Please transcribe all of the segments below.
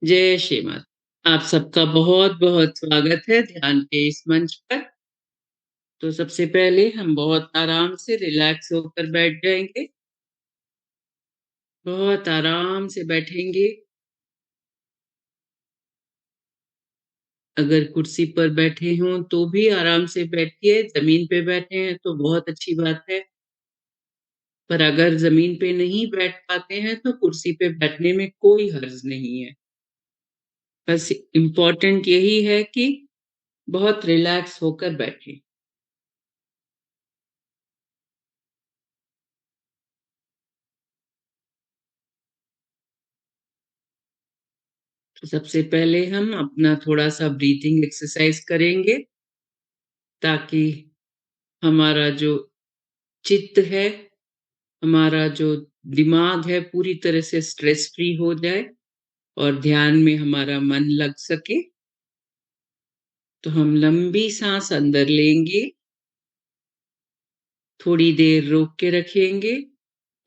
जय श्री माता। आप सबका बहुत-बहुत स्वागत है ध्यान के इस मंच पर। तो सबसे पहले हम बहुत आराम से रिलैक्स होकर बैठ जाएँगे। बहुत आराम से बैठेंगे। अगर कुर्सी पर बैठे हों तो भी आराम से बैठिए, ज़मीन पे बैठे हैं तो बहुत अच्छी बात है। पर अगर ज़मीन पे नहीं बैठ पाते हैं तो कुर्सी पे बैठने में कोई हर्ज नहीं है। बस इम्पोर्टेंट यही है कि बहुत रिलैक्स होकर बैठें। तो सबसे पहले हम अपना थोड़ा-सा ब्रीथिंग एक्सरसाइज़ करेंगे, ताकि हमारा जो चित्त है, हमारा जो दिमाग है पूरी तरह से स्ट्रेस फ्री हो जाए और ध्यान में हमारा मन लग सके। तो हम लंबी साँस अंदर लेंगे, थोड़ी देर रोक के रखेंगे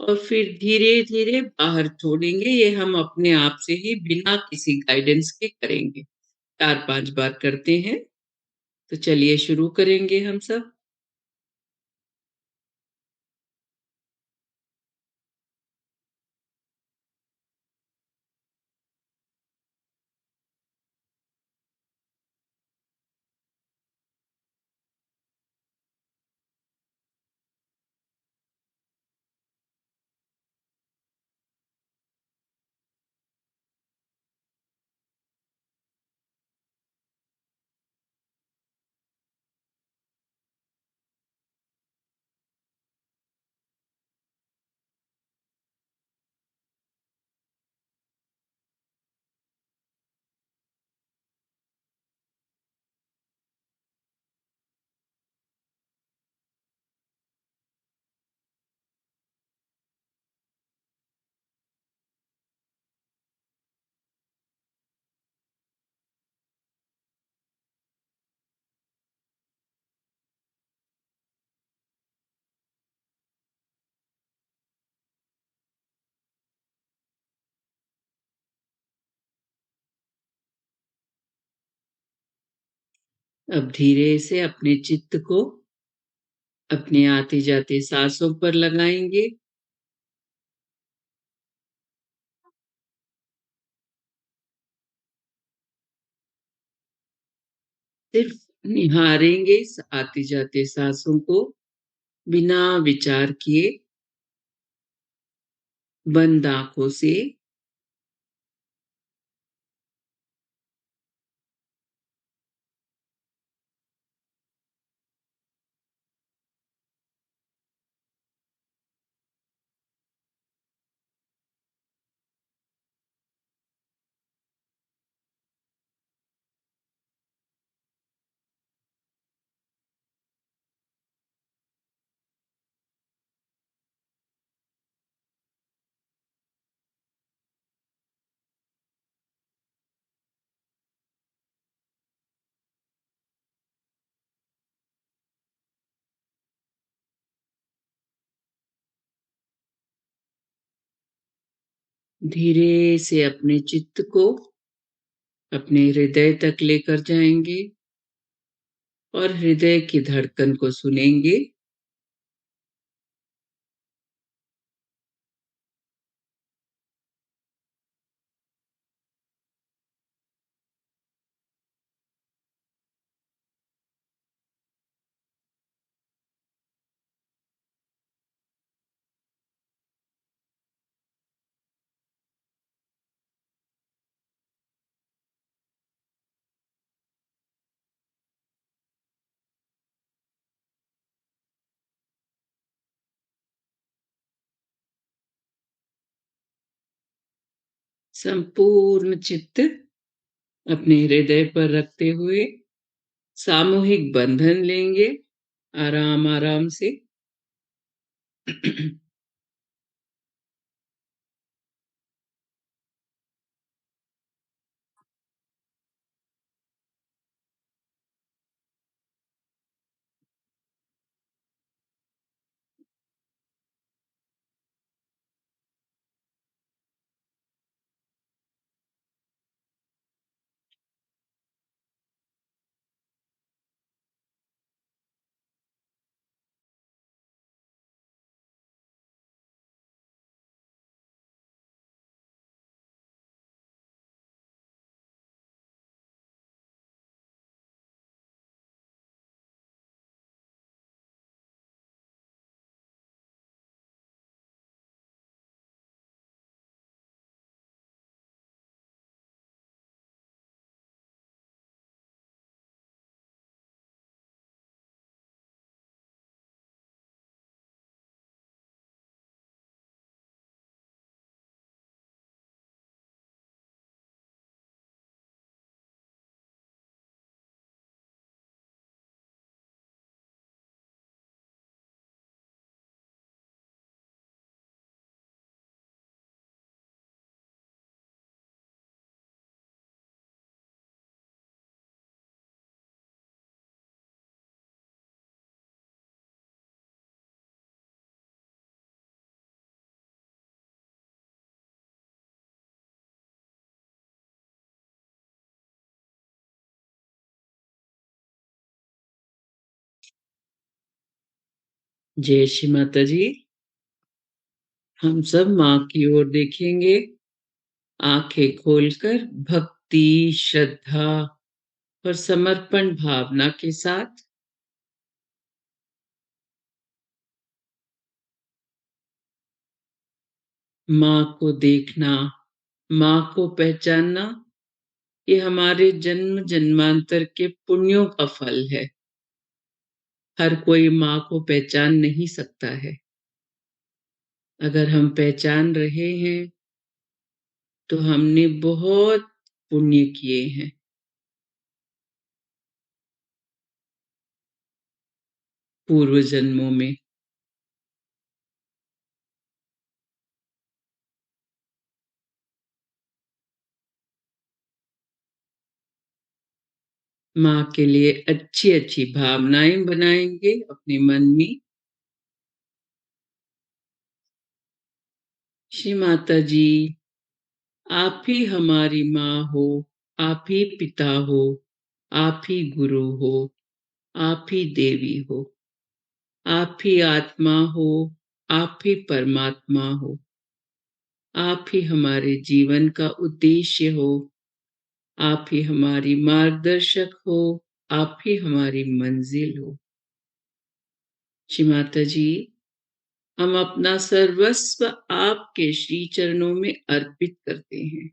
और फिर धीरे-धीरे बाहर छोड़ेंगे। ये हम अपने आप से ही बिना किसी गाइडेंस के करेंगे। 4-5 बार करते हैं। तो चलिए शुरू करेंगे हम सब। अब धीरे से अपने चित्त को अपने आते-जाते साँसों पर लगाएँगे। सिर्फ़ निहारेंगे स आती-जाती साँसों को बिना विचार किए, बंद आँखों से। धीरे से अपने चित्त को अपने हृदय तक लेकर जाएँगे और हृदय की धड़कन को सुनेंगे। संपूर्ण चित्त अपने हृदय पर रखते हुए सामूहिक बंधन लेंगे आराम-आराम से। जय श्री माता जी। हम सब माँ की ओर देखेंगे, आंखें खोलकर भक्ति, श्रद्धा और समर्पण भावना के साथ। माँ को देखना, माँ को पहचानना, ये हमारे जन्म जन्मांतर के पुण्यों का फल है। हर कोई माँ को पहचान नहीं सकता है। अगर हम पहचान रहे हैं तो हमने बहुत पुण्य किए हैं। पूर्व जन्मों में माँ के लिए अच्छी अच्छी भावनाएं बनाएंगे अपने मन में। श्री माता जी, आप ही हमारी माँ हो, आप ही पिता हो, आप ही गुरु हो, आप ही देवी हो, आप ही आत्मा हो, आप ही परमात्मा हो, आप ही हमारे जीवन का उद्देश्य हो, आप ही हमारी मार्गदर्शक हो, आप ही हमारी मंजिल हो। श्री माता जी, हम अपना सर्वस्व आपके श्री चरणों में अर्पित करते हैं।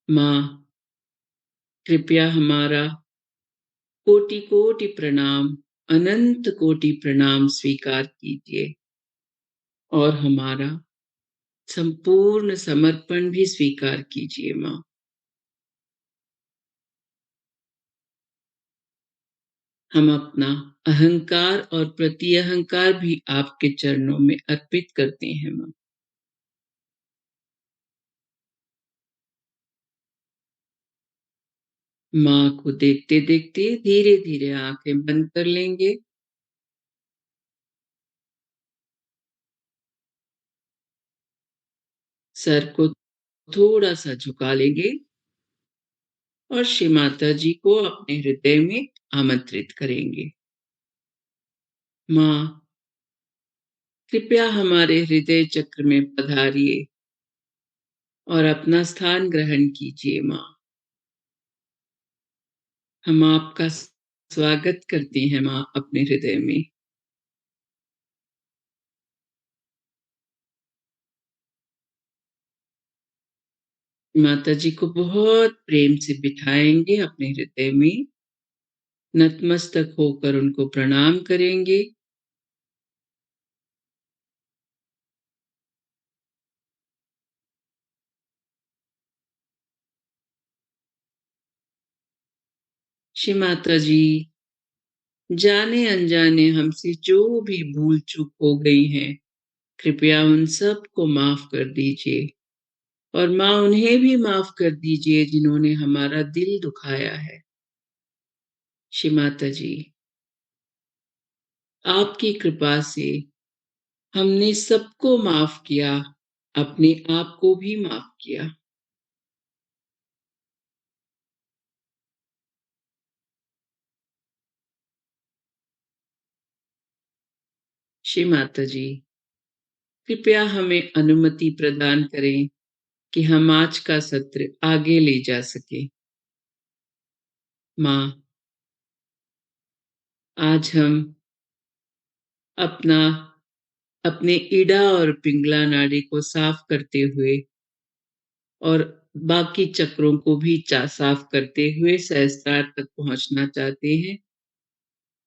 माँ, कृपया हमारा कोटि कोटि प्रणाम, अनंत कोटि प्रणाम स्वीकार कीजिए और हमारा संपूर्ण समर्पण भी स्वीकार कीजिए। माँ, हम अपना अहंकार और प्रति अहंकार भी आपके चरणों में अर्पित करते हैं। माँ, माँ को देखते देखते धीरे धीरे आंखें बंद कर लेंगे। सर को थोड़ा सा झुका लेंगे और श्री माता जी को अपने हृदय में आमंत्रित करेंगे। माँ, कृपया हमारे हृदय चक्र में पधारिए और अपना स्थान ग्रहण कीजिए। माँ, हम आपका स्वागत करते हैं माँ अपने हृदय में। माता जी को बहुत प्रेम से बिठाएंगे अपने हृदय में, नतमस्तक होकर उनको प्रणाम करेंगे। श्री माता जी, जाने अनजाने हमसे जो भी भूल चूक हो गई है, कृपया उन सब को माफ कर दीजिए और माँ उन्हें भी माफ कर दीजिए जिन्होंने हमारा दिल दुखाया है। श्री माता जी, आपकी कृपा से हमने सबको माफ किया, अपने आप को भी माफ किया। श्री माता जी, कृपया हमें अनुमति प्रदान करें कि हम आज का सत्र आगे ले जा सके। माँ, आज हम अपना अपने इड़ा और पिंगला नाड़ी को साफ करते हुए और बाकी चक्रों को भी साफ करते हुए सहस्त्रार तक पहुंचना चाहते हैं।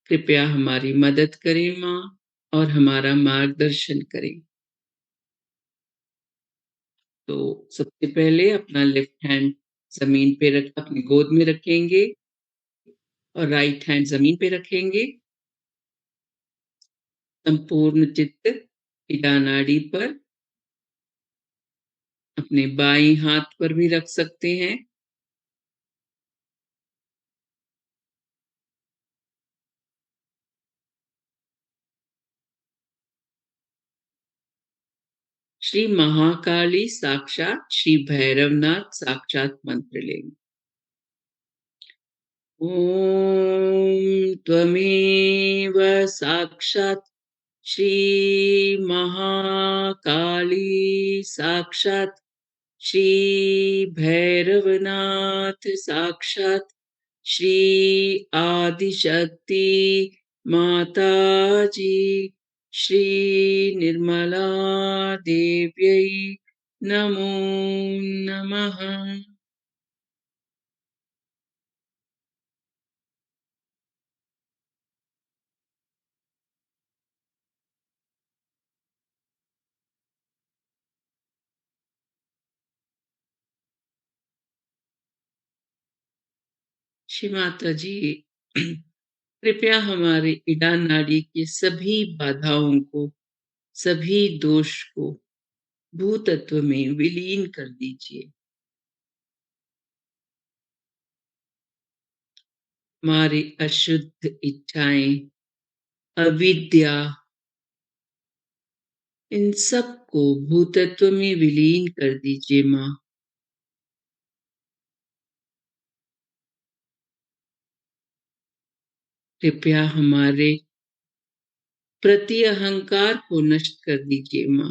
कृपया हमारी मदद करें माँ और हमारा मार्गदर्शन करें। तो सबसे पहले अपना लेफ्ट हैंड जमीन पे रख अपनी गोद में रखेंगे और राइट हैंड जमीन पे रखेंगे। संपूर्ण चित्त इड़ा नाड़ी पर, अपने बाएं हाथ पर भी रख सकते हैं। श्री महाकाली साक्षात, श्री भैरवनाथ साक्षात मंत्र लेंगे। ॐ त्वमेव साक्षात् श्रीमहाकाली साक्षात् श्रीभैरवनाथ साक्षात् श्री आदिशक्ति माताजी श्री निर्मला देव्यै नमो नमः। श्री माता जी, कृपया हमारे इडा नाड़ी की सभी बाधाओं को, सभी दोष को भूतत्व में विलीन कर दीजिए। हमारी अशुद्ध इच्छाएं, अविद्या, इन सब को भूतत्व में विलीन कर दीजिए माँ। कृपया हमारे प्रति अहंकार को नष्ट कर दीजिए माँ।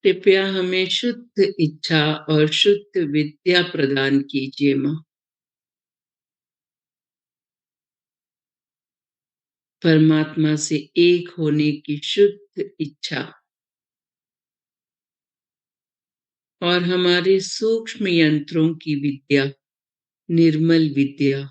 कृपया हमें शुद्ध इच्छा और शुद्ध विद्या प्रदान कीजिए माँ। परमात्मा से एक होने की शुद्ध इच्छा और हमारे सूक्ष्म यंत्रों की विद्या, निर्मल विद्या।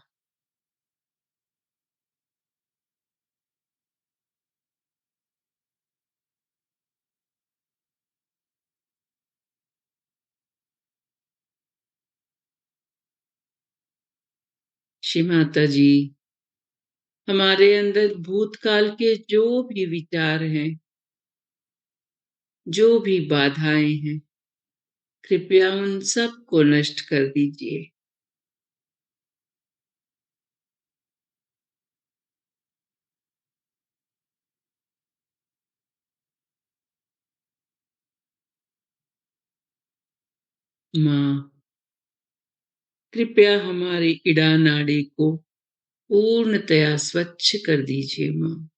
श्री माता जी, हमारे अंदर भूतकाल के जो भी विचार हैं, जो भी बाधाएं हैं, कृपया उन सब को नष्ट कर दीजिए। माँ, कृपया हमारी इड़ा नाड़ी को पूर्णतया स्वच्छ कर दीजिए माँ।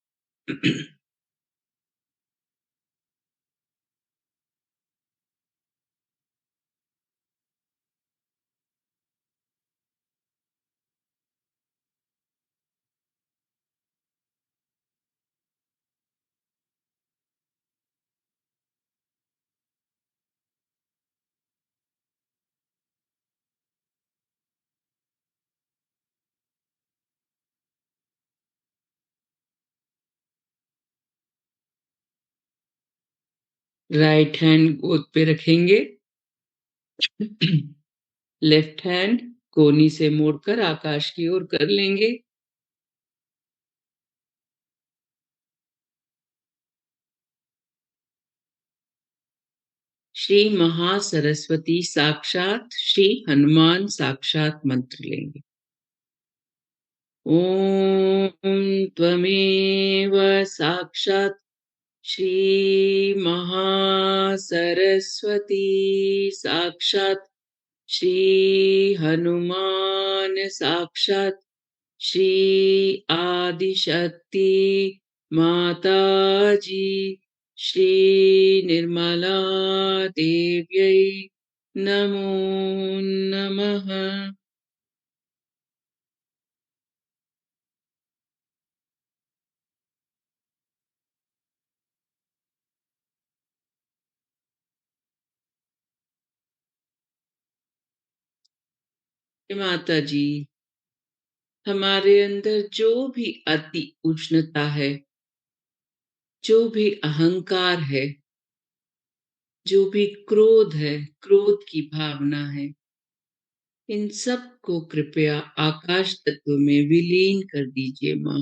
राइट हैंड गोद पे रखेंगे। लेफ्ट हैंड कोहनी से मोड़कर आकाश की ओर कर लेंगे। श्री महासरस्वती साक्षात श्री हनुमान साक्षात मंत्र लेंगे। ओम त्वमेव साक्षात श्री महासरस्वती साक्षात श्री हनुमान साक्षात श्री आदिशक्ति माताजी श्री निर्मला देव्यै नमो नमः। माता जी, हमारे अंदर जो भी अति उष्णता है, जो भी अहंकार है, जो भी क्रोध है, क्रोध की भावना है, इन सब को कृपया आकाश तत्व में विलीन कर दीजिए माँ।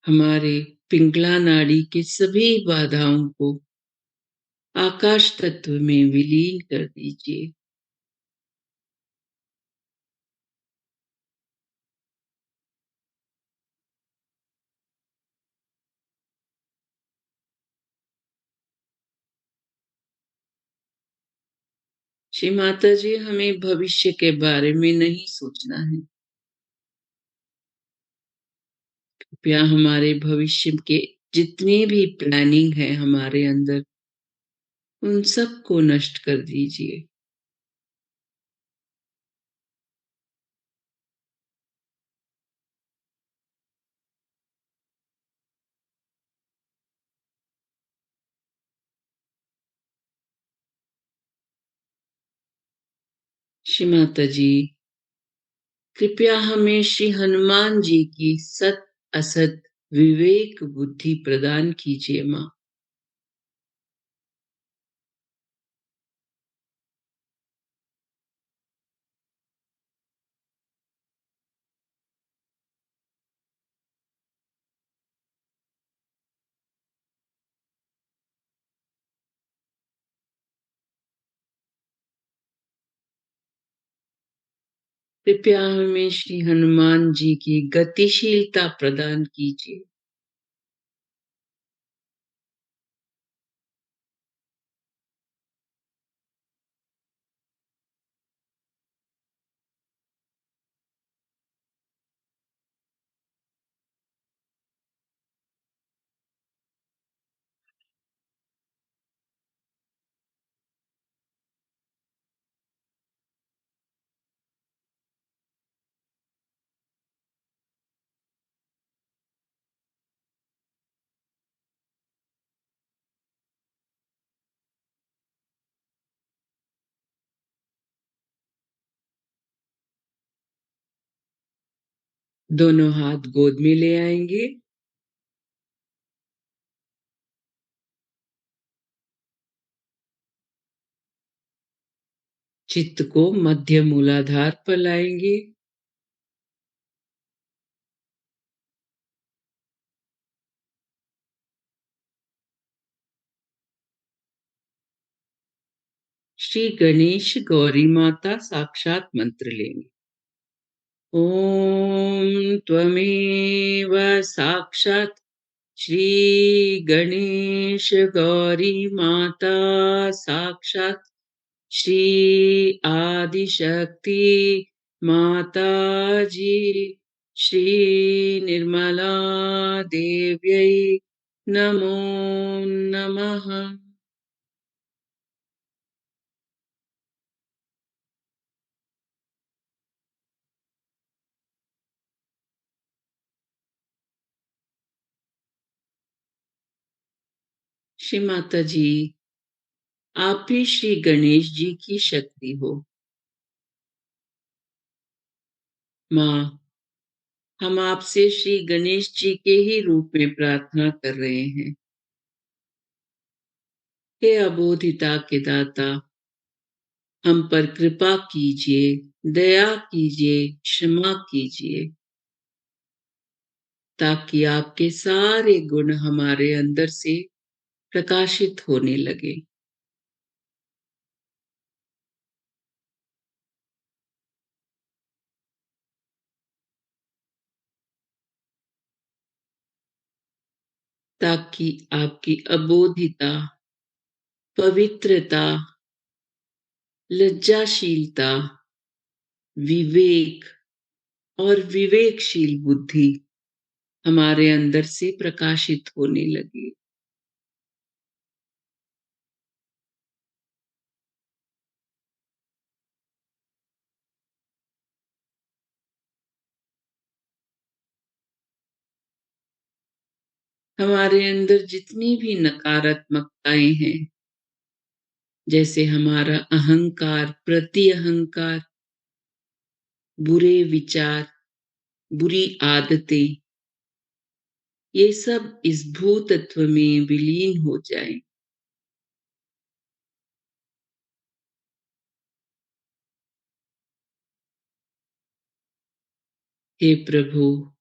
हमारे पिंगला नाड़ी के सभी बाधाओं को आकाश तत्व में विलीन कर दीजिए। श्री माता जी, हमें भविष्य के बारे में नहीं सोचना है। कृपया हमारे भविष्य के जितनी भी प्लानिंग है हमारे अंदर, उन सब को नष्ट कर दीजिए। श्री माता जी, कृपया हमें श्री हनुमान जी की सत असत विवेक बुद्धि प्रदान कीजिए माँ। कृपया हमें श्री हनुमान जी की गतिशीलता प्रदान कीजिए। दोनों हाथ गोद में ले आएंगे। चित्त को मध्य मूलाधार पर लाएंगे। श्री गणेश गौरी माता साक्षात मंत्र लेंगे। ओम त्वमेव साक्षात श्री गणेश गौरी माता साक्षात श्री आदिशक्ति माता जी श्री निर्मला देव्यै नमो नमः। श्री माता जी, आप ही श्री गणेश जी की शक्ति हो। माँ, हम आपसे श्री गणेश जी के ही रूप में प्रार्थना कर रहे हैं। हे अबोधिता के दाता, हम पर कृपा कीजिए, दया कीजिए, क्षमा कीजिए, ताकि आपके सारे गुण हमारे अंदर से प्रकाशित होने लगे। ताकि आपकी अबोधिता, पवित्रता, लज्जाशीलता, विवेक और विवेकशील बुद्धि हमारे अंदर से प्रकाशित होने लगी। हमारे अंदर जितनी भी नकारात्मकताएं हैं, जैसे हमारा अहंकार, प्रति अहंकार, बुरे विचार, बुरी आदतें, ये सब इस भूतत्व में विलीन हो जाएं। हे प्रभु,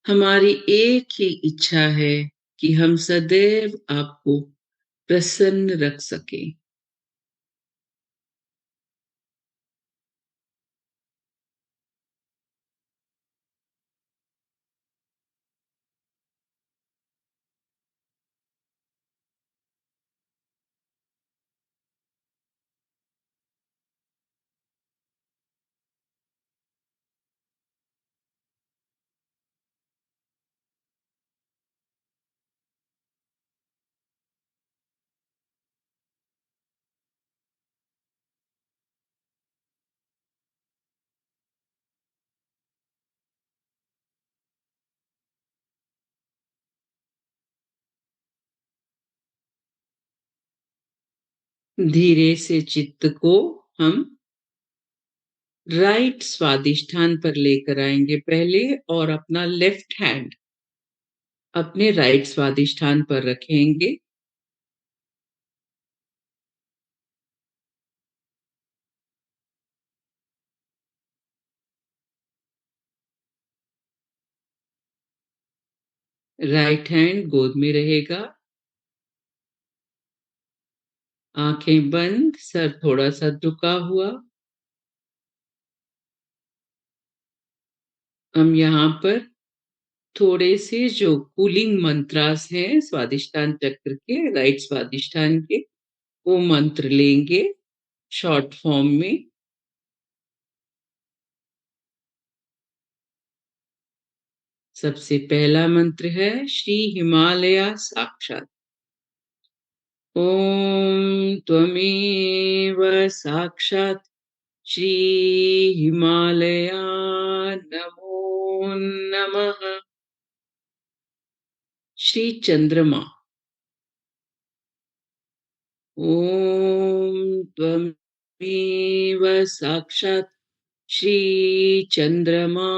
हमारी एक ही इच्छा है कि हम सदैव आपको प्रसन्न रख सकें। धीरे से चित्त को हम राइट स्वादिष्ठान पर लेकर आएंगे पहले, और अपना लेफ्ट हैंड अपने राइट स्वादिष्ठान पर रखेंगे। राइट हैंड गोद में रहेगा। आंखें बंद, सर थोड़ा सा झुका हुआ। हम यहाँ पर थोड़े से जो कूलिंग मंत्रास हैं स्वादिष्ठान चक्र के, राइट स्वादिष्ठान के, वो मंत्र लेंगे शॉर्ट फॉर्म में। सबसे पहला मंत्र है श्री हिमालय साक्षात। ओम त्वमेव साक्षात श्री हिमालय नमो नमः। श्री चंद्रमा। ओम त्वमेव साक्षात श्री चंद्रमा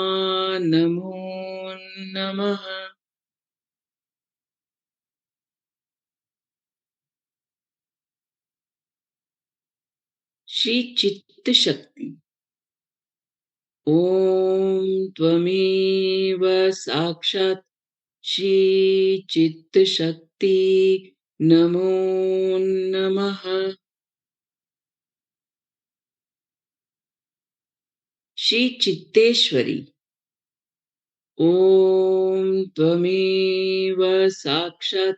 नमो नमः। श्री चित्त शक्ति। ओम त्वमेव साक्षात श्री चित्त शक्ति नमो नमः। श्री चित्तेश्वरी। ओम त्वमेव साक्षात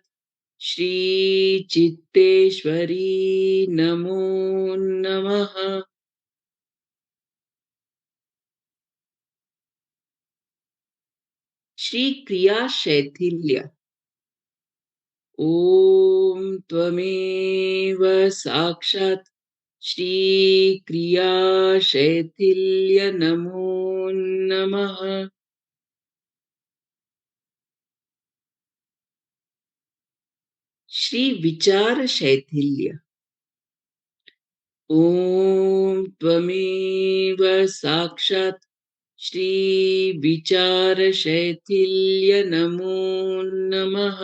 श्री चित्तेश्वरी नमो नमः। श्री क्रिया शैथिल्य। ओम त्वमेव साक्षात श्री क्रिया शैथिल्य नमो नमः। श्री विचार शैथिल्य। ओम त्वमेव साक्षात श्री विचार शैथिल्य नमो नमः।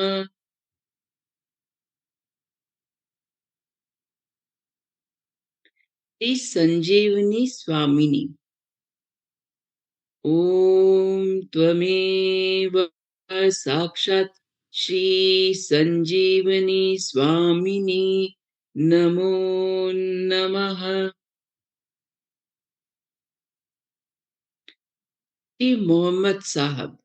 श्री संजीवनी स्वामिनी। ओम त्वमेव साक्षात श्री संजीवनी स्वामिनी नमो नमः। श्री मोहम्मद साहब।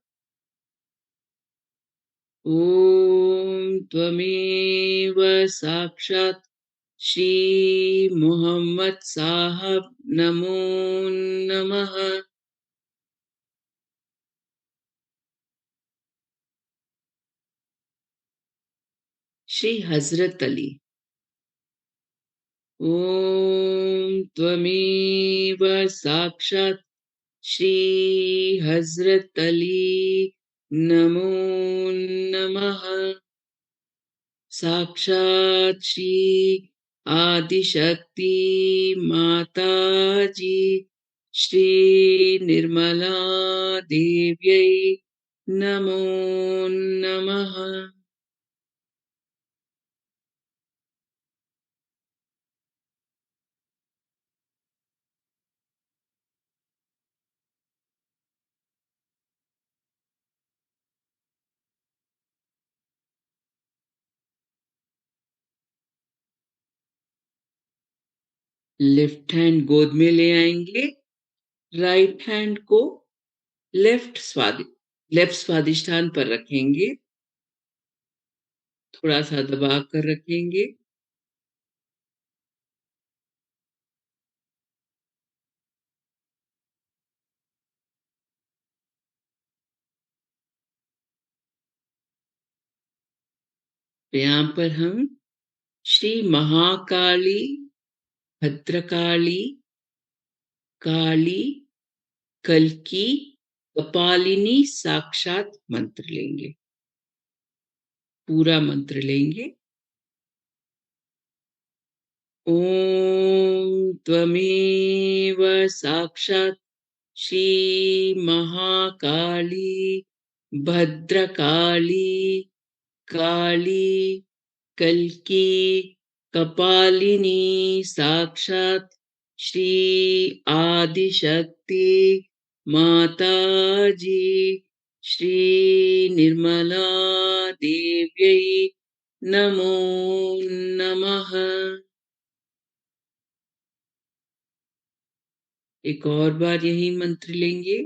ओम त्वमेव साक्षात श्री मोहम्मद साहब नमो नमः। श्री हजरत अली। ओम त्वमेव साक्षात श्री हजरत अली नमो नमः। साक्षात श्री आदिशक्ति माता जी श्री निर्मला देव्यै नमो नमः। लेफ्ट हैंड गोद में ले आएँगे, राइट हैंड को लेफ्ट स्वादिष्ठान पर रखेंगे, थोड़ा-सा दबा कर रखेंगे। यहाँ पर हम श्री महाकाली, भद्रकाली, काली, कल्की, कपालिनी साक्षात मंत्र लेंगे। पूरा मंत्र लेंगे। ॐ त्वमेव साक्षात् श्रीमहाकाली भद्रकाली काली कल्की कपालिनी साक्षात् श्री आदिशक्ति माताजी श्री निर्मला देव्यै नमो नमः। एक और बार यही मंत्र लेंगे।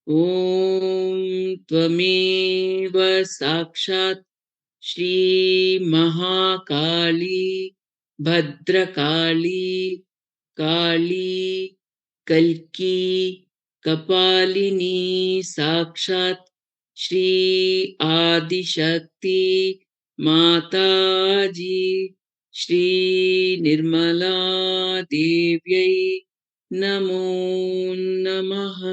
ॐ त्वमेव साक्षात् श्री महाकाली भद्रकाली काली कल्की कपालिनी साक्षात् श्री आदिशक्ति माताजी श्री निर्मला देव्यै नमो नमः।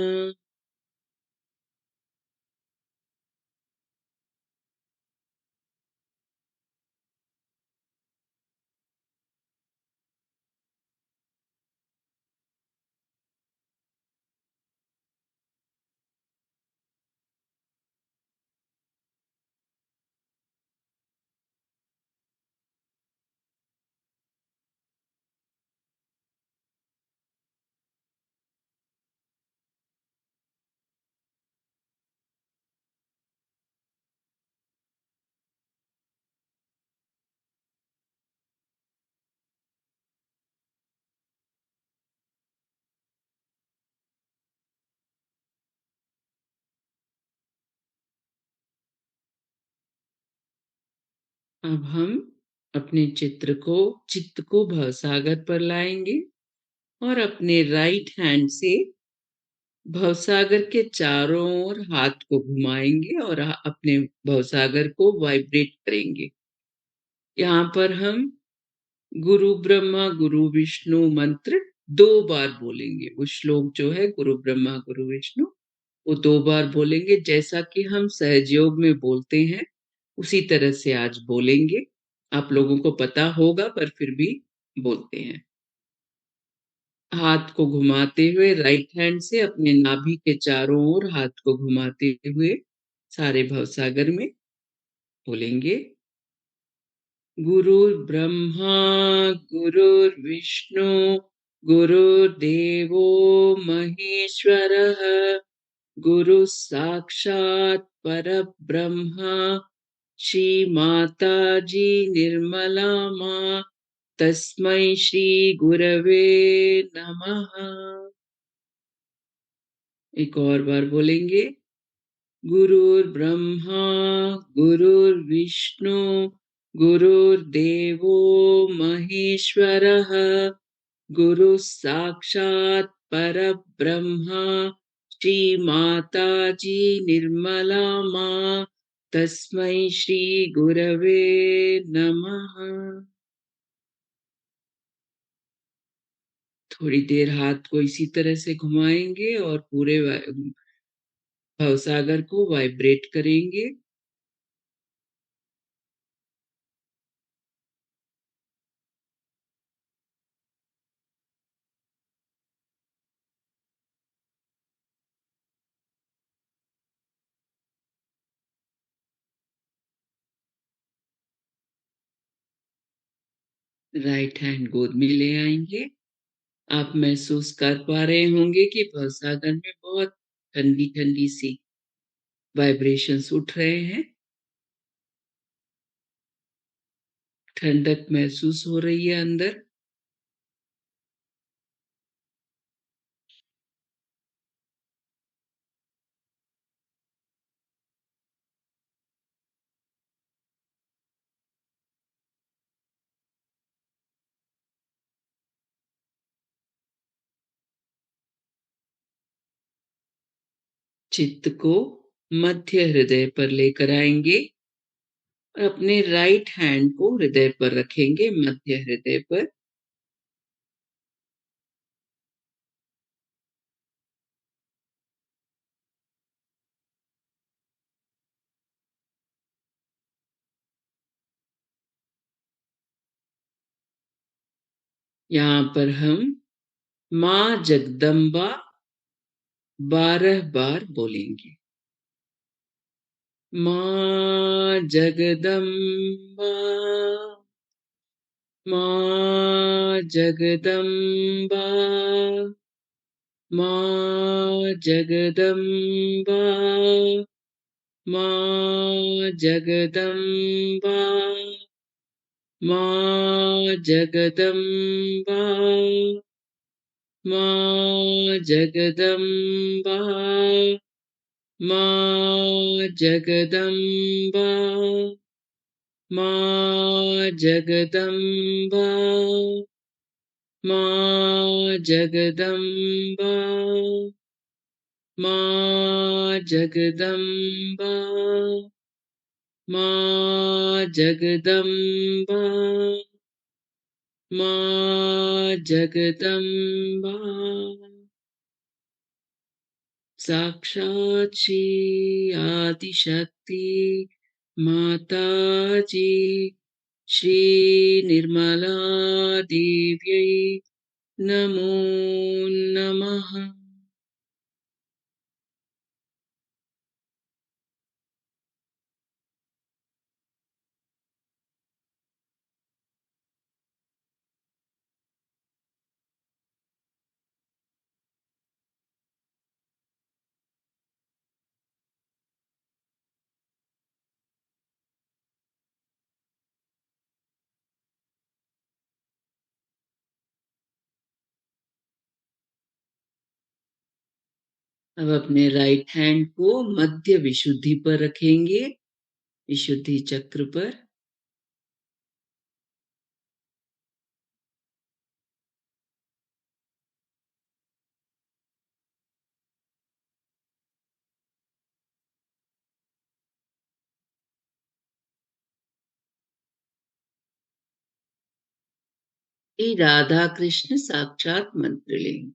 अब हम अपने चित्त को भवसागर पर लाएंगे और अपने राइट हैंड से भवसागर के चारों ओर हाथ को घुमाएंगे और अपने भवसागर को वाइब्रेट करेंगे। यहाँ पर हम गुरु ब्रह्मा गुरु विष्णु मंत्र 2 बार बोलेंगे। वो श्लोक जो है गुरु ब्रह्मा गुरु विष्णु वो 2 बार बोलेंगे, जैसा कि हम सहजयोग में बोलते हैं उसी तरह से आज बोलेंगे। आप लोगों को पता होगा पर फिर भी बोलते हैं। हाथ को घुमाते हुए राइट हैंड से अपने नाभि के चारों ओर हाथ को घुमाते हुए सारे भवसागर में बोलेंगे। गुरुर्ब्रह्मा गुरुर्विष्णु गुरुर्देवो महेश्वरः गुरुः साक्षात् परब्रह्म श्री माताजी निर्मला माँ तस्मै श्री गुरवे नमः। एक और बार बोलेंगे। गुरुर्ब्रह्मा गुरुर्विष्णु गुरुर्देवो महेश्वरः गुरुः साक्षात् परब्रह्म श्री माताजी निर्मला माँ तस्मै श्री गुरवे नमः। थोड़ी देर हाथ को इसी तरह से घुमाएंगे और पूरे भवसागर को वाइब्रेट करेंगे। राइट हैंड गोद में ले आएंगे। आप महसूस कर पा रहे होंगे कि भवसागर में बहुत ठंडी ठंडी सी वाइब्रेशंस उठ रहे हैं। ठंडक महसूस हो रही है अंदर। चित्त को मध्य हृदय पर लेकर आएँगे और अपने राइट हैंड को हृदय पर रखेंगे, मध्य हृदय पर। यहाँ पर हम माँ जगदम्बा 12 बार बोलेंगे। माँ जगदम्बा, माँ जगदम्बा, माँ जगदम्बा, माँ जगदम्बा, माँ जगदम्बा, माँ जगदम्बा, माँ जगदम्बा, माँ जगदम्बा, माँ जगदम्बा, माँ जगदम्बा, माँ जगदम्बा, माँ जगदम्बा। साक्षात् श्री आदिशक्ति माता जी श्री निर्मला देव्यै नमो नमः। अब अपने राइट हैंड को मध्य विशुद्धि पर रखेंगे, विशुद्धि चक्र पर। श्री राधा कृष्ण साक्षात मंत्र लेंगे।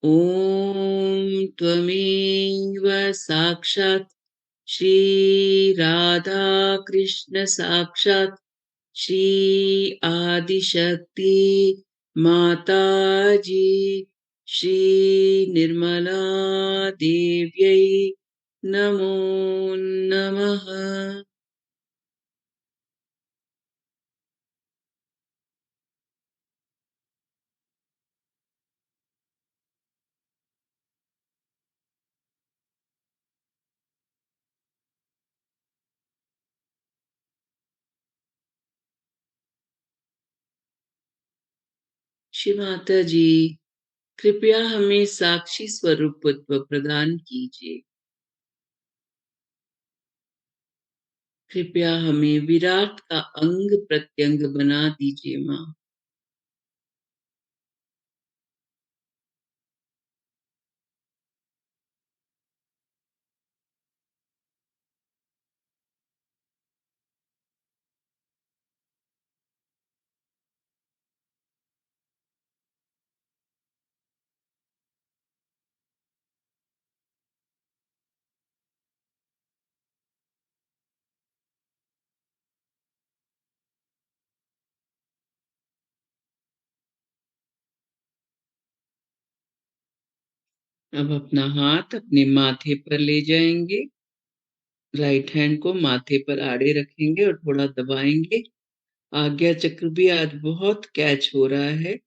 ओम त्वमेव साक्षात श्री राधा कृष्ण साक्षात श्री आदिशक्ति माता जी श्री निर्मला देव्यै नमो नमः। श्री माता जी, कृपया हमें साक्षी स्वरूपत्व प्रदान कीजिए। कृपया हमें विराट का अंग प्रत्यंग बना दीजिए माँ। अब अपना हाथ अपने माथे पर ले जाएंगे, राइट हैंड को माथे पर आड़े रखेंगे और थोड़ा दबाएंगे। आज्ञा चक्र भी आज बहुत कैच हो रहा है।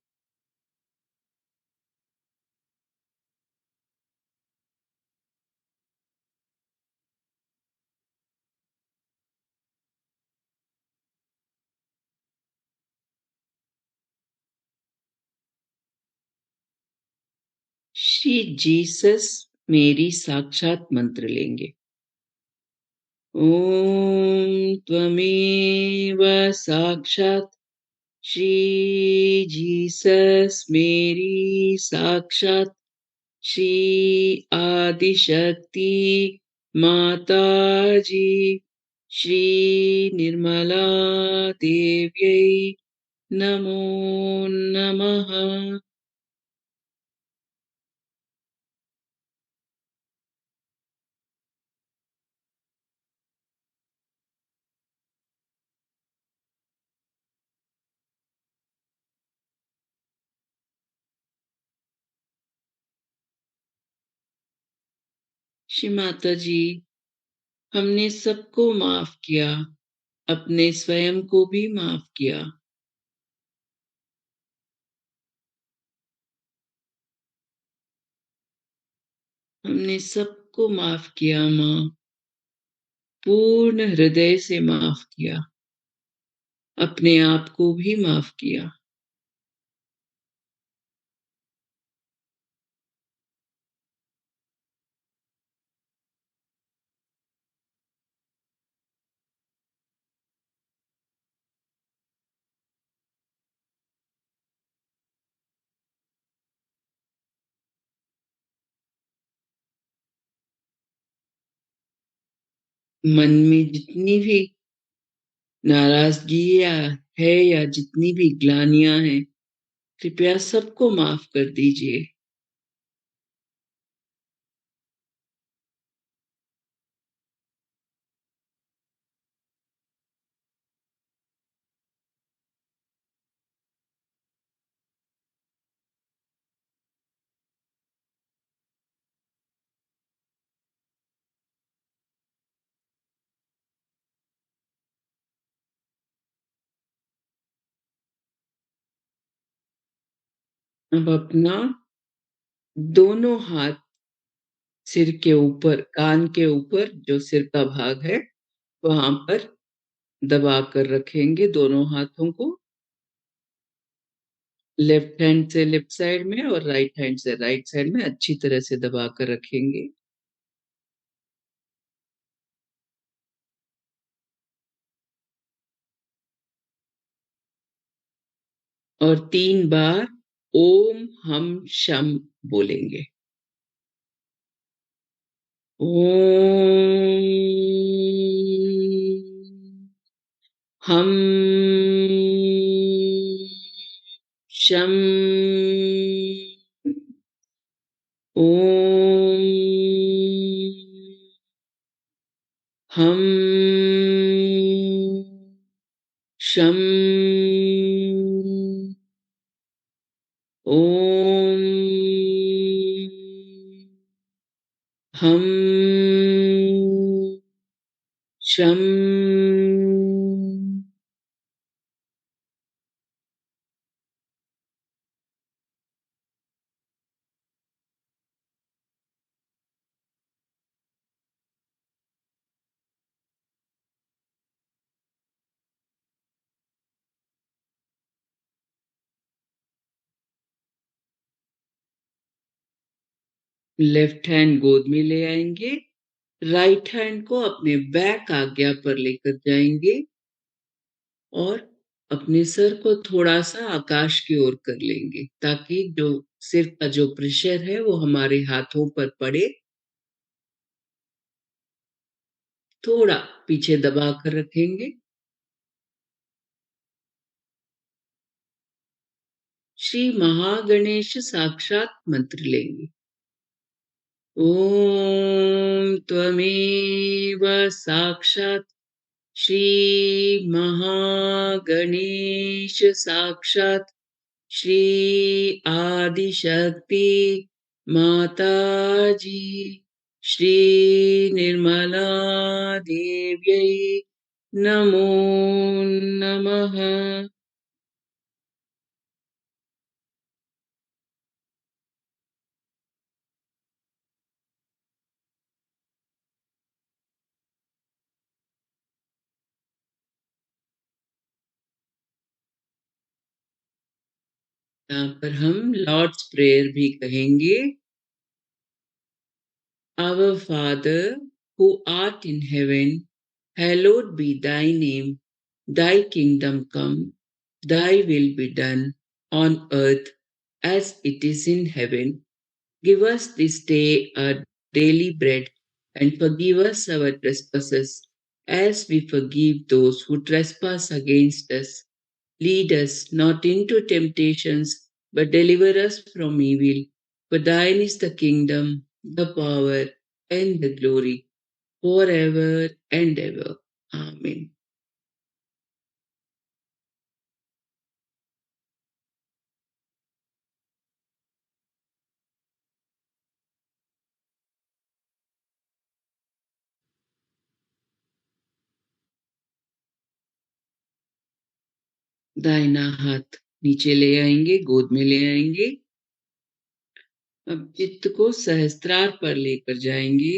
श्री जीसस मेरी साक्षात मंत्र लेंगे। ओम त्वमेव साक्षात श्री जीसस मेरी साक्षात श्री आदिशक्ति माता जी, श्री निर्मला देव्यै नमो नमः। श्री माता जी, हमने सबको माफ किया, अपने स्वयं को भी माफ किया। हमने सबको माफ किया माँ, पूर्ण हृदय से माफ किया, अपने आप को भी माफ किया। मन में जितनी भी नाराजगी है या जितनी भी ग्लानियां हैं, कृपया सबको माफ कर दीजिए। अब अपना दोनों हाथ सिर के ऊपर, कान के ऊपर, जो सिर का भाग है वहां पर दबा कर रखेंगे दोनों हाथों को। लेफ्ट हैंड से लेफ्ट साइड में और राइट हैंड से राइट साइड में अच्छी तरह से दबा कर रखेंगे। और 3 बार ओम हम शम बोलेंगे। ओम हम शम। ओम हम शम। ओम हम शम। लेफ्ट हैंड गोद में ले आएंगे, राइट हैंड को अपने बैक आज्ञा पर लेकर जाएंगे और अपने सर को थोड़ा सा आकाश की ओर कर लेंगे, ताकि जो सिर का जो प्रेशर है वो हमारे हाथों पर पड़े। थोड़ा पीछे दबा कर रखेंगे। श्री महागणेश साक्षात मंत्र लेंगे। ओम त्वमेव साक्षात श्री महागणेश साक्षात श्री आदिशक्ति माता जी, श्री निर्मला देव्यै नमो नमः। यहाँ पर हम लॉर्ड्स प्रेयर भी कहेंगे। Our Father, who art in heaven, hallowed be thy name. Thy kingdom come, thy will be done on earth as it is in heaven. Give us this day our daily bread, and forgive us our trespasses, as we forgive those who trespass against us. Lead us not into temptations, but deliver us from evil. For thine is the kingdom, the power, and the glory, forever and ever. Amen. दाहिना हाथ नीचे ले आएंगे, गोद में ले आएंगे। अब चित्त को सहस्त्रार पर लेकर जाएंगे।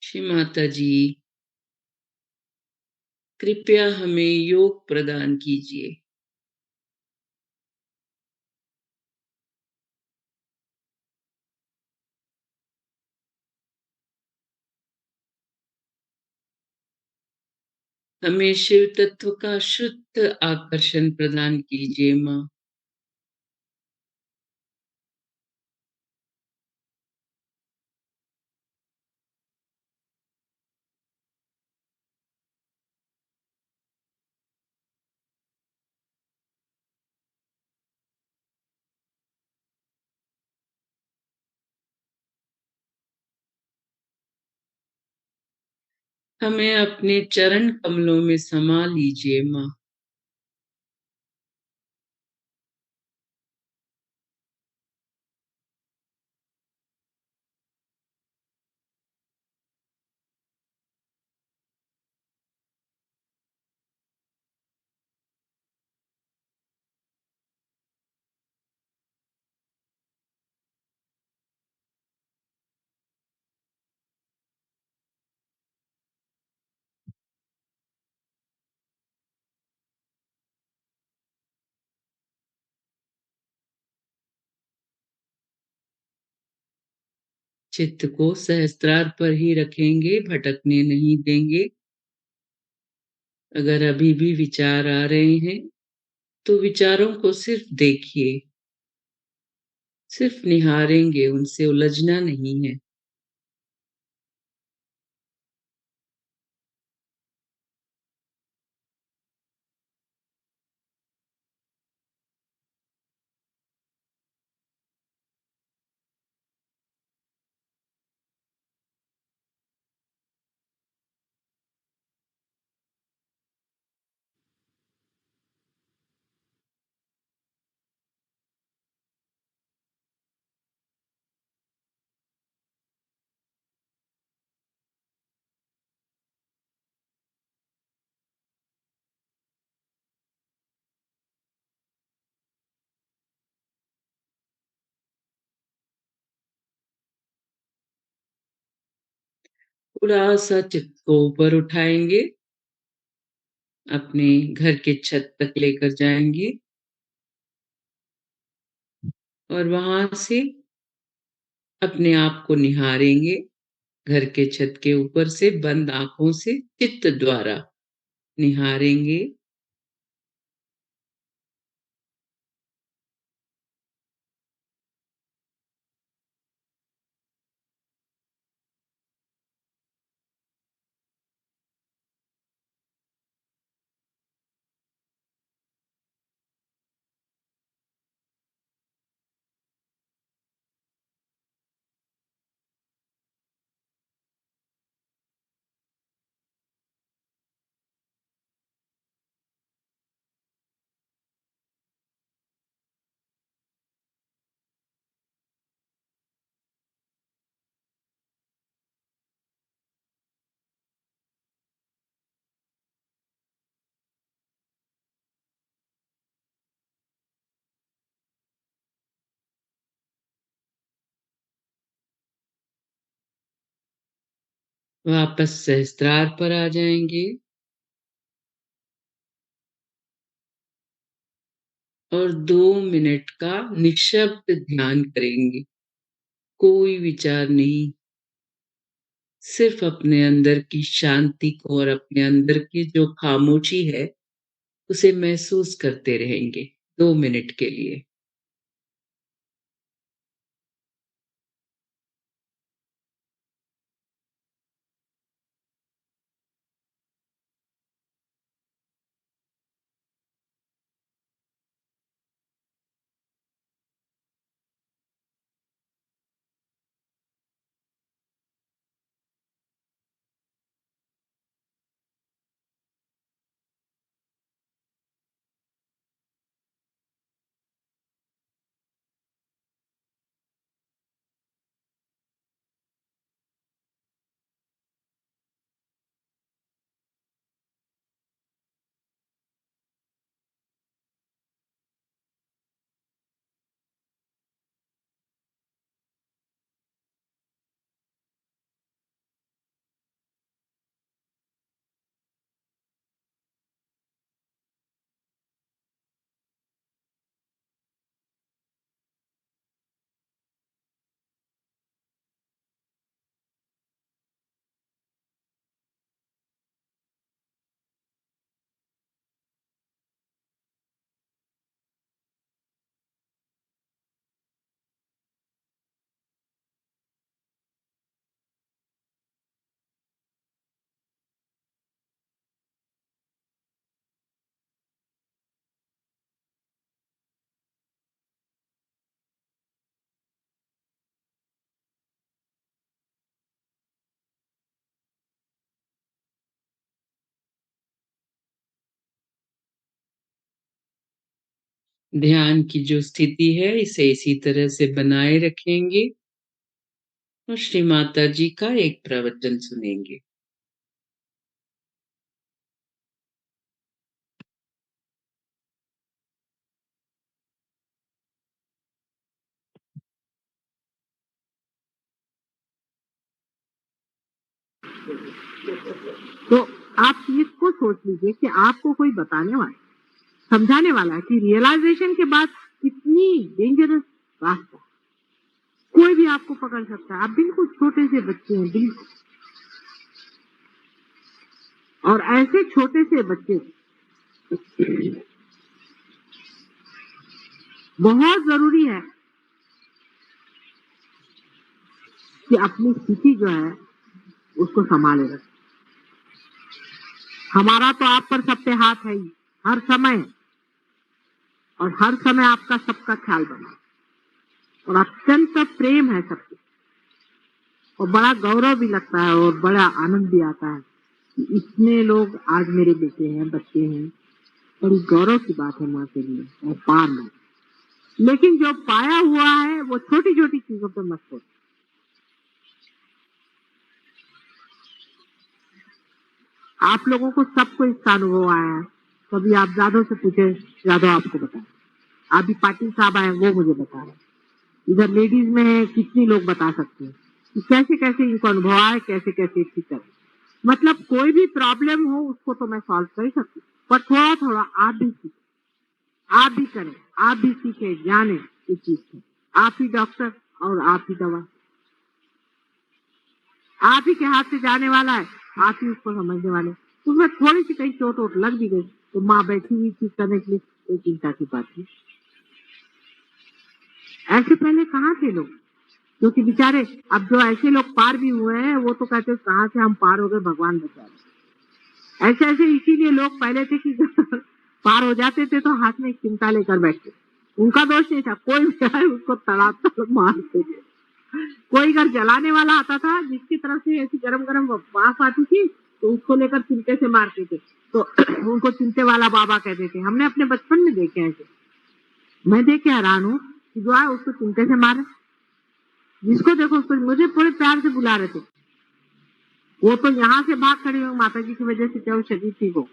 श्री माता जी, कृपया हमें योग प्रदान कीजिए। हमें शिव तत्व का शुद्ध आकर्षण प्रदान कीजिए माँ। हमें अपने चरण कमलों में समा लीजिए माँ। चित्त को सहस्त्रार पर ही रखेंगे, भटकने नहीं देंगे। अगर अभी भी विचार आ रहे हैं तो विचारों को सिर्फ देखिए, सिर्फ निहारेंगे, उनसे उलझना नहीं है। थोड़ा सा चित्त को ऊपर उठाएंगे, अपने घर के छत तक लेकर जाएंगे और वहां से अपने आप को निहारेंगे। घर के छत के ऊपर से बंद आंखों से चित्त द्वारा निहारेंगे। वापस सहस्त्रार पर आ जाएंगे। और 2 मिनट का निःशब्द ध्यान करेंगे। कोई विचार नहीं, सिर्फ़ अपने अंदर की शांति को और अपने अंदर की जो खामोशी है, उसे महसूस करते रहेंगे 2 मिनट के लिए। ध्यान की जो स्थिति है, इसे इसी तरह से बनाए रखेंगे और श्री माता जी का एक प्रवचन सुनेंगे। तो आप इसको सोच लीजिए कि आपको कोई बताने वाला, समझाने वाला है कि रियलाइजेशन के बाद कितनी डेंजरस रास्ता, कोई भी आपको पकड़ सकता है। आप बिल्कुल छोटे से बच्चे हैं, बिल्कुल। और ऐसे छोटे से बच्चे बहुत जरूरी है कि अपनी स्थिति जो है उसको संभाले रखें। हमारा तो आप पर सब पे हाथ है ही, हर समय, और हर समय आपका सबका ख्याल बना, और अत्यंत प्रेम है सबके, और बड़ा गौरव भी लगता है और बड़ा आनंद भी आता है कि इतने लोग आज मेरे बेटे हैं, बच्चे हैं। बड़ी गौरव की बात है माँ के लिए और पार में। लेकिन जो पाया हुआ है वो छोटी छोटी चीजों पर मत सोचो। आप लोगों को सबको इसका अनुभव आया है। कभी आप जादव से पूछे, जादव आपको बताए। अभी पाटिल साहब आए, वो मुझे बता रहे। इधर लेडीज में है, कितनी लोग बता सकते हैं कि कैसे कैसे इनको अनुभव आए, कैसे कैसे ठीक करें। मतलब कोई भी प्रॉब्लम हो उसको तो मैं सॉल्व कर ही सकती हूँ, पर थोड़ा थोड़ा आप भी सीखें, आप भी करें, आप भी सीखे, जाने इस चीज से। आप ही डॉक्टर और आप ही दवा, आप ही के हाथ से जाने वाला है, आप ही उसको समझने वाले। उसमें थोड़ी सी कहीं चोट वोट लग भी गई तो माँ बैठी हुई ठीक करने के लिए, कोई चिंता की बात नहीं। ऐसे पहले कहाँ थे लोग? क्योंकि बेचारे अब जो ऐसे लोग पार भी हुए हैं वो तो कहते कहाँ से हम पार हो गए, भगवान बचा रहे। ऐसे ऐसे इसीलिए लोग पहले थे कि पार हो जाते थे तो हाथ में एक चिमटा लेकर बैठते। उनका दोष नहीं था, कोई भी आए उसको तड़ाता मारते थे। कोई घर जलाने वाला आता था जिसकी तरफ से ऐसी गरम गरम वाफ आती थी तो उसको लेकर चिमटे से मारते थे, तो उनको चिमटे वाला बाबा कहते थे। हमने अपने बचपन में देखे ऐसे। मैं देख के हैरान हूँ कि जो है उसको चिमटे से मारे, जिसको देखो उसको। मुझे बड़े प्यार से बुला रहे थे। वो तो यहाँ से भाग खड़ी हुई माता जी की वजह से, क्या वो शरीर ठीक हो,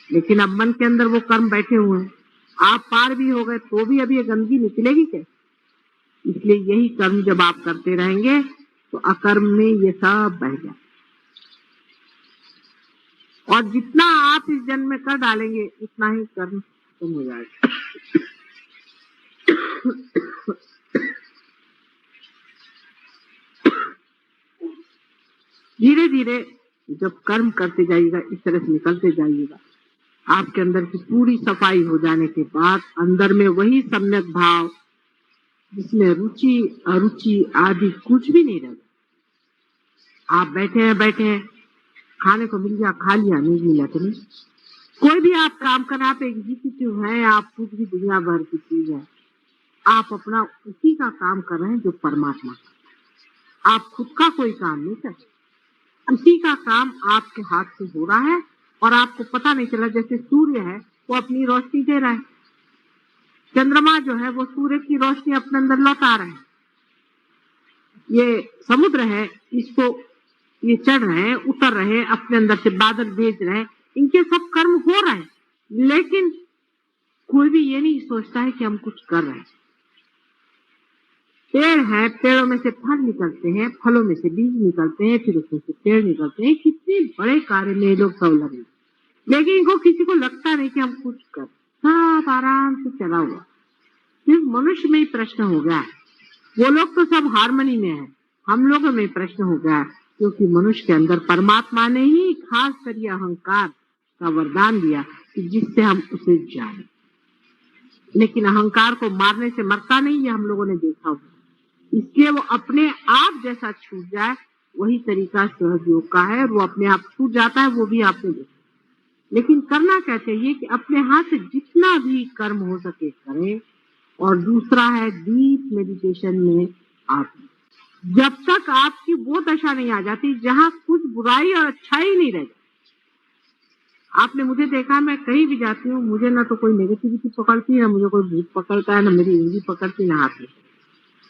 लेकिन अब मन के अंदर वो कर्म बैठे हुए हैं। आप पार भी हो गए तो भी अभी ये गंदगी निकलेगी क्या? इसलिए यही कर्म जब आप करते रहेंगे तो अकर्म में ये सब बह जाए, और जितना आप इस जन्म में कर डालेंगे उतना ही कर्म खत्म हो जाएगा। धीरे धीरे जब कर्म करते जाइएगा, इस तरह से निकलते जाइएगा, आपके अंदर की पूरी सफाई हो जाने के बाद अंदर में वही सम्यक भाव जिसमें रुचि अरुचि आदि कुछ भी नहीं रहेगा। आप बैठे हैं, खाने को मिल गया खा लिया, नहीं मिला तो नहीं। कोई भी आप काम करना, आप एग्जीक्यूटिव हैं, आप कुछ भी दुनिया भर की चीज है, आप अपना उसी का काम कर रहे हैं जो परमात्मा का। आप खुद का कोई काम नहीं कर रहे, उसी का काम आपके हाथ से हो रहा है और आपको पता नहीं चला। जैसे सूर्य है वो अपनी रोशनी दे रहा है, चंद्रमा जो है वो सूर्य की रोशनी अपने अंदर लौटा रहे हैं, ये समुद्र है इसको ये चढ़ रहे हैं, उतर रहे हैं, अपने अंदर से बादल भेज रहे हैं, इनके सब कर्म हो रहे हैं, लेकिन कोई भी ये नहीं सोचता है कि हम कुछ कर रहे हैं। पेड़ है, पेड़ों में से फल निकलते हैं, फलों में से बीज निकलते हैं, फिर उसमें से पेड़ निकलते हैं। कितने बड़े कार्य में लोग सब लगे, लेकिन इनको किसी को लगता नहीं कि हम कुछ कर, सब आराम से चला हुआ। सिर्फ मनुष्य में ही प्रश्न हो गया है, वो लोग तो सब हारमोनी में है, हम लोगों में प्रश्न हो गया है, क्योंकि मनुष्य के अंदर परमात्मा ने ही खास कर ये अहंकार का वरदान दिया कि जिससे हम उसे जाने। लेकिन अहंकार को मारने से मरता नहीं, ये हम लोगों ने देखा हुआ, इसलिए वो अपने आप जैसा छूट जाए वही तरीका सहज योग का है, और वो अपने आप छूट जाता है, वो भी आपने देखा। लेकिन करना क्या चाहिए कि अपने हाथ से जितना भी कर्म हो सके करें। और दूसरा है डीप मेडिटेशन में आप, जब तक आपकी वो दशा नहीं आ जाती जहां कुछ बुराई और अच्छाई नहीं रह जाती। आपने मुझे देखा, मैं कहीं भी जाती हूँ, मुझे ना तो कोई नेगेटिविटी पकड़ती, ना मुझे कोई भूत पकड़ता है, ना मेरी उंगली पकड़ती, ना हाथ में,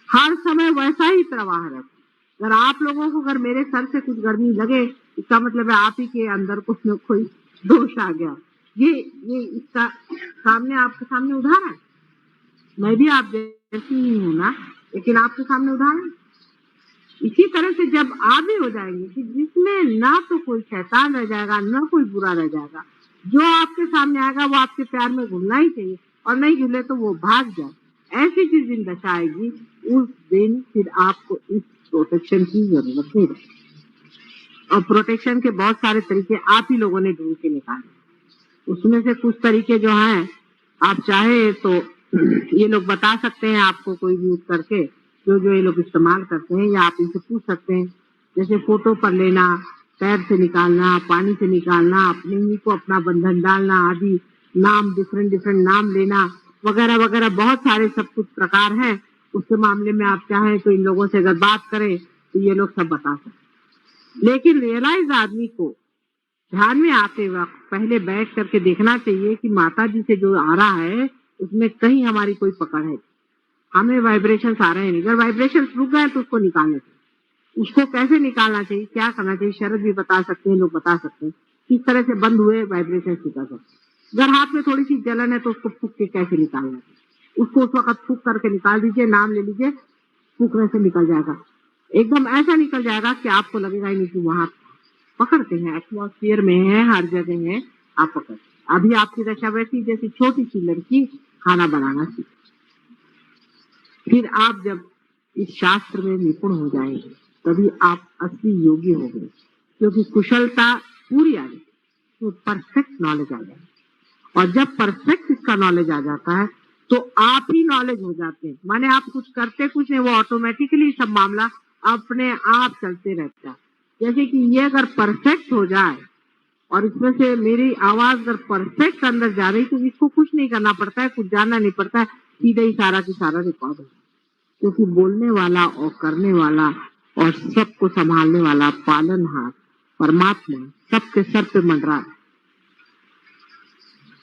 हर समय वैसा ही प्रवाह रहता। अगर आप लोगों को अगर मेरे सर से कुछ गर्मी लगे, इसका मतलब है आप ही के अंदर कुछ न कोई दोष आ गया। ये इसका सामने आपके सामने उदाहरण है, मैं भी आप जैसी ही हूँ ना, लेकिन आपके सामने उदाहरण। इसी तरह से जब आप भी हो जाएंगे कि जिसमें ना तो कोई शैतान रह जाएगा, ना कोई बुरा रह जाएगा, जो आपके सामने आएगा वो आपके प्यार में घुलना ही चाहिए, और नहीं घुले तो वो भाग जाए। ऐसी जिस दिन दशा आएगी उस दिन फिर आपको इस प्रोटेक्शन की जरूरत नहीं रहेगी। और प्रोटेक्शन के बहुत सारे तरीके आप ही लोगों ने ढूंढ के निकाले। उसमें से कुछ तरीके जो हैं, आप चाहे तो ये लोग बता सकते हैं आपको, कोई भी यूज करके जो ये लोग इस्तेमाल करते हैं, या आप इनसे पूछ सकते हैं। जैसे फोटो पर लेना, पैर से निकालना, पानी से निकालना, अपने ही को अपना बंधन डालना आदि, नाम डिफरेंट नाम लेना वगैरह वगैरह, बहुत सारे सब कुछ प्रकार हैं। उसके मामले में आप चाहें तो इन लोगों से अगर बात करें तो ये लोग सब बता सकते। लेकिन रियलाइज आदमी को ध्यान में आते वक्त पहले बैठ करके देखना चाहिए कि माता जी से जो आ रहा है उसमें कहीं हमारी कोई पकड़ है, हमें वाइब्रेशंस आ रहे हैं। अगर वाइब्रेशंस रुक गए तो उसको निकालना चाहिए। उसको कैसे निकालना चाहिए, क्या करना चाहिए, शरद भी बता सकते हैं, लोग बता सकते हैं किस तरह से बंद हुए वाइब्रेशन निकाल सकते। अगर हाथ में थोड़ी सी जलन है तो उसको फूक के कैसे निकालना चाहिए, उसको उस वक्त फूक करके निकाल दीजिए, नाम ले लीजिए, फूकने से निकल जाएगा। एकदम ऐसा निकल जाएगा कि आपको लगेगा ही नहीं कि वहां पकड़ते हैं, एटमॉस्फेयर में है, हर जगह है, आप पकड़। अभी आपकी दशा वैसी जैसी छोटी सी लड़की खाना बनाना सीख, फिर आप जब इस शास्त्र में निपुण हो जाएंगे तभी आप असली योगी हो गए, क्योंकि कुशलता पूरी आ गई तो परफेक्ट नॉलेज आ जाएगा। और जब परफेक्ट इसका नॉलेज आ जाता है तो आप ही नॉलेज हो जाते हैं, माने आप कुछ करते कुछ नहीं, वो ऑटोमेटिकली सब मामला अपने आप चलते रहता है। जैसे कि ये अगर परफेक्ट हो जाए और इसमें से मेरी आवाज अगर परफेक्ट अंदर जा रही तो इसको कुछ नहीं करना पड़ता है, कुछ जानना नहीं पड़ता है, सीधे ही सारा की सारा रिकॉर्ड हो, क्योंकि बोलने वाला और करने वाला और सबको संभालने वाला पालनहार परमात्मा सबके सर पे मंडरा।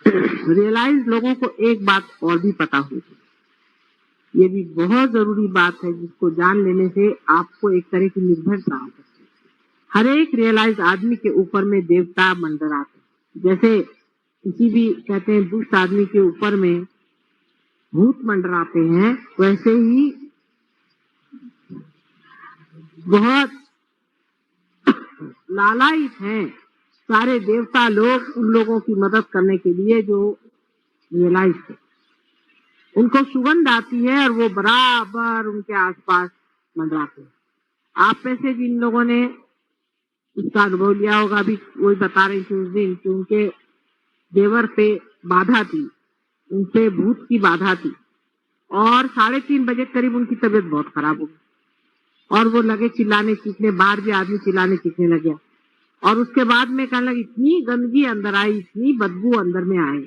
रियलाइज लोगों को एक बात और भी पता होगी, ये भी बहुत जरूरी बात है जिसको जान लेने से आपको एक तरह की निर्भरता आ सकती है। हर एक रियलाइज आदमी के ऊपर में देवता मंडराते, जैसे किसी भी कहते हैं दुष्ट आदमी के ऊपर में भूत मंडराते हैं, वैसे ही बहुत लालायित हैं सारे देवता लोग उन लोगों की मदद करने के लिए जो रियलाइज है। उनको सुगंध आती है और वो बराबर उनके आसपास मंडराते हैं। आप में से जिन लोगों ने उसका अनुभव लिया होगा, अभी वही बता रही थी उस दिन कि उनके देवर पे बाधा थी, उनपे भूत की बाधा थी और 3:30 बजे करीब उनकी तबीयत बहुत खराब हो गई और वो लगे चिल्लाने चीखने, बाहर भी आदमी चिल्लाने चीखने लगे और उसके बाद में कहने लगी इतनी गंदगी अंदर आई, इतनी बदबू अंदर में आई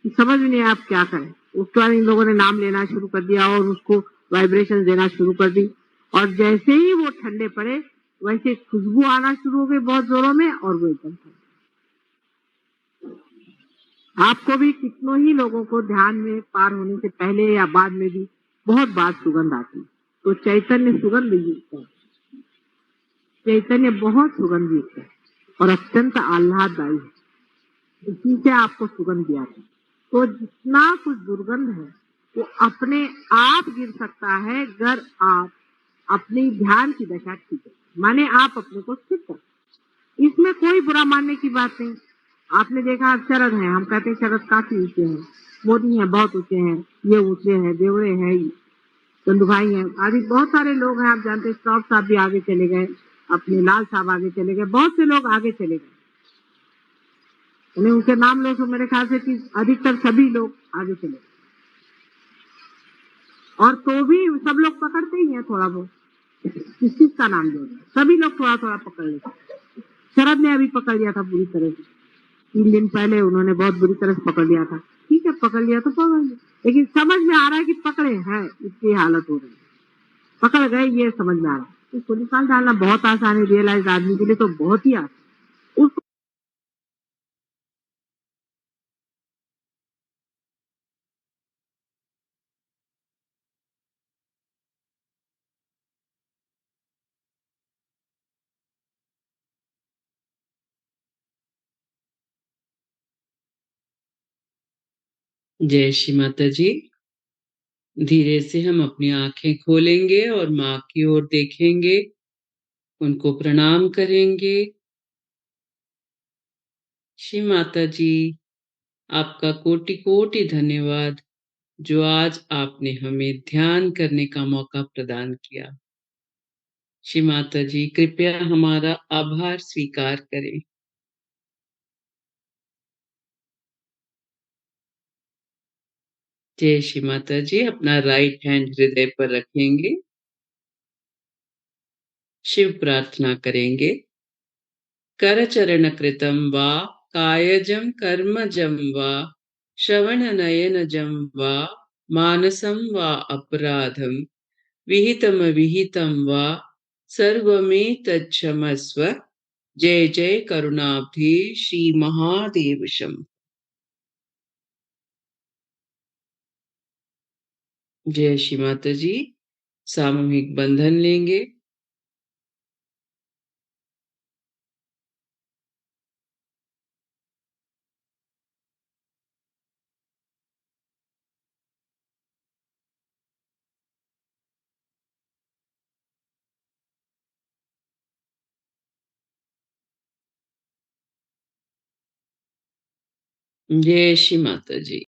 कि समझ में नहीं आया आप क्या करें। उसके बाद इन लोगों ने नाम लेना शुरू कर दिया और उसको वाइब्रेशन देना शुरू कर दी और जैसे ही वो ठंडे पड़े वैसे खुशबू आना शुरू हो गई बहुत जोरों में और वो एकदम ठंडे। आपको भी कितनों ही लोगों को ध्यान में पार होने से पहले या बाद में भी बहुत बार सुगंध आती है। तो चैतन्य सुगंध युक्त है, चैतन्य बहुत सुगंध युक्त है और अत्यंत आह्लाददायी है, इसी से आपको सुगंध दिया था। तो जितना कुछ दुर्गंध है वो अपने आप गिर सकता है अगर आप अपनी ध्यान की दशा ठीक है, माने आप अपने को स्थिर कर। इसमें कोई बुरा मानने की बात नहीं। आपने देखा अब शरद है, हम कहते हैं शरद काफी ऊंचे हैं, मोदी हैं बहुत ऊंचे हैं, ये ऊंचे हैं, देवड़े हैं, चंदू भाई हैं, आदि बहुत सारे लोग हैं। आप जानते हैं श्रॉफ साहब भी आगे चले गए, अपने लाल साहब आगे चले गए, बहुत से लोग आगे चले गए। उन्हें उनके नाम लो तो मेरे ख्याल से कि अधिकतर सभी लोग आगे चले गए और तो भी सब लोग पकड़ते ही हैं थोड़ा बहुत, किस चीज का नाम दो, सभी लोग थोड़ा थोड़ा पकड़ लेते। शरद ने अभी पकड़ लिया था पूरी तरह से, 3 दिन पहले उन्होंने बहुत बुरी तरह से पकड़ लिया था। ठीक है पकड़ लिया तो पकड़ लिया, लेकिन समझ में आ रहा है कि पकड़े हैं इसकी हालत हो रही है, पकड़ गए ये समझ में आ रहा है। इसको निकाल डालना बहुत आसान है, रियलाइज आदमी के लिए तो बहुत ही आसान। उसको जय श्री माता जी। धीरे से हम अपनी आँखें खोलेंगे और माँ की ओर देखेंगे, उनको प्रणाम करेंगे। श्री माता जी, आपका कोटि-कोटि धन्यवाद, जो आज आपने हमें ध्यान करने का मौका प्रदान किया। श्री माता जी, कृपया हमारा आभार स्वीकार करें। जय श्री माता जी, अपना राइट हैंड हृदय पर रखेंगे, शिव प्रार्थना करेंगे। करचरणकृतं वा कायजं कर्मजं वा श्रवणनयनजं वा मानसं वा अपराधं विहितमविहितं वा सर्वमेतत्क्षमस्व। जय जय करुणाब्धे श्री महादेव शंभो। जय श्री माता जी। सामूहिक बंधन लेंगे। जय श्री माता जी।